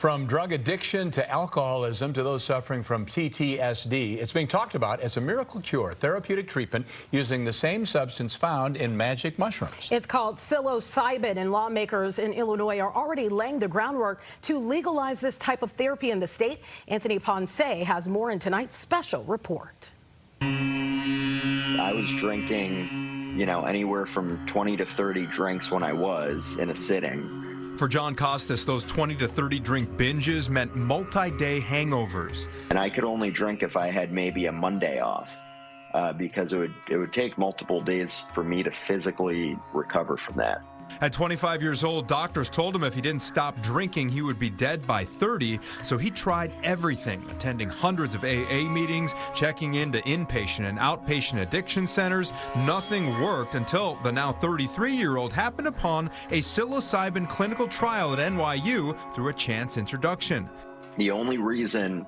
From drug addiction to alcoholism to those suffering from PTSD, it's being talked about as a miracle cure, therapeutic treatment using the same substance found in magic mushrooms. It's called psilocybin, and lawmakers in Illinois are already laying the groundwork to legalize this type of therapy in the state. Anthony Ponce has more in tonight's special report. I was drinking, anywhere from 20 to 30 drinks when I was in a sitting. For John Costas, those 20 to 30 drink binges meant multi-day hangovers. And I could only drink if I had maybe a Monday off, because it would take multiple days for me to physically recover from that. At 25 years old, doctors told him if he didn't stop drinking, he would be dead by 30. So he tried everything, attending hundreds of AA meetings, checking into inpatient and outpatient addiction centers. Nothing worked until the now 33-year-old happened upon a psilocybin clinical trial at NYU through a chance introduction. The only reason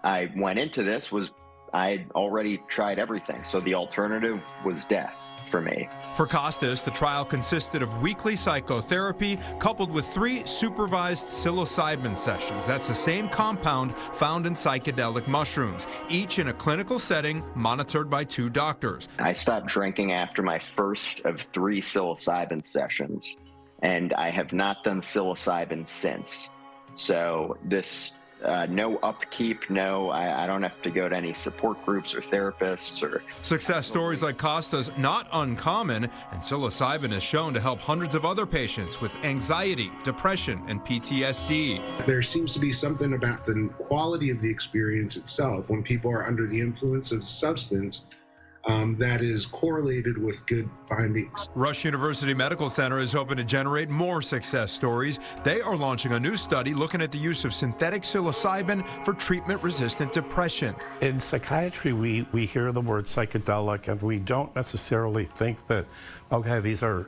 I went into this was I'd already tried everything. So the alternative was death for me. For Costas, the trial consisted of weekly psychotherapy coupled with 3 supervised psilocybin sessions. That's the same compound found in psychedelic mushrooms, each in a clinical setting monitored by 2 doctors. I stopped drinking after my first of 3 psilocybin sessions, and I have not done psilocybin since. So this no upkeep, I don't have to go to any support groups or therapists. Success stories like Costa's not uncommon, and psilocybin is shown to help hundreds of other patients with anxiety, depression, and PTSD. There seems to be something about the quality of the experience itself when people are under the influence of substance that is correlated with good findings. Rush University Medical Center is hoping to generate more success stories. They are launching a new study looking at the use of synthetic psilocybin for treatment-resistant depression. In psychiatry, we hear the word psychedelic, and we don't necessarily think that, okay, these are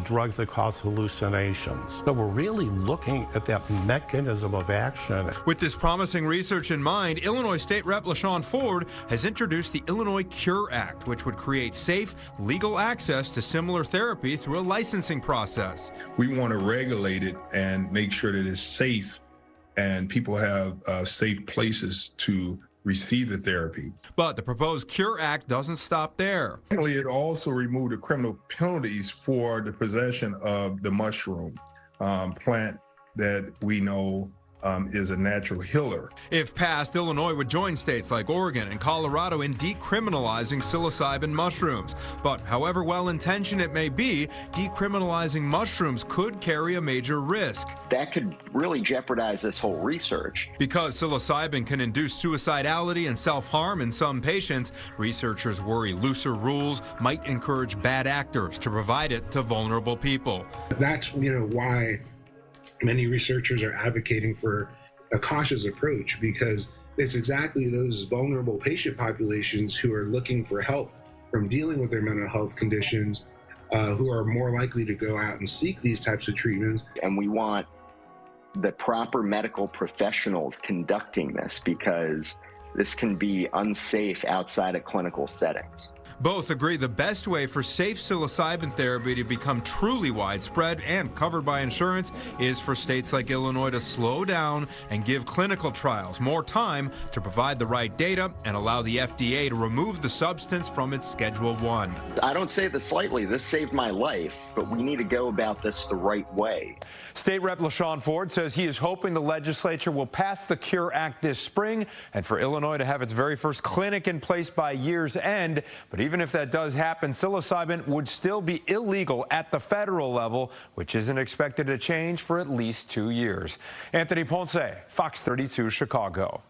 drugs that cause hallucinations. So we're really looking at that mechanism of action. With this promising research in mind, Illinois State Rep LaShawn Ford has introduced the Illinois Cure Act, which would create safe, legal access to similar therapy through a licensing process. We want to regulate it and make sure that it's safe and people have safe places to receive the therapy. But the proposed Cure Act doesn't stop there. It also removed the criminal penalties for the possession of the mushroom plant that we know is a natural healer. If passed, Illinois would join states like Oregon and Colorado in decriminalizing psilocybin mushrooms. But however well-intentioned it may be, decriminalizing mushrooms could carry a major risk. That could really jeopardize this whole research. Because psilocybin can induce suicidality and self-harm in some patients, researchers worry looser rules might encourage bad actors to provide it to vulnerable people. That's, why many researchers are advocating for a cautious approach, because it's exactly those vulnerable patient populations who are looking for help from dealing with their mental health conditions who are more likely to go out and seek these types of treatments. And we want the proper medical professionals conducting this, because this can be unsafe outside of clinical settings. Both agree the best way for safe psilocybin therapy to become truly widespread and covered by insurance is for states like Illinois to slow down and give clinical trials more time to provide the right data and allow the FDA to remove the substance from its Schedule 1. I don't say this lightly. This saved my life, but we need to go about this the right way. State Rep LaShawn Ford says he is hoping the legislature will pass the Cure Act this spring and for Illinois to have its very first clinic in place by year's end. But even if that does happen, psilocybin would still be illegal at the federal level, which isn't expected to change for at least 2 years. Anthony Ponce, Fox 32, Chicago.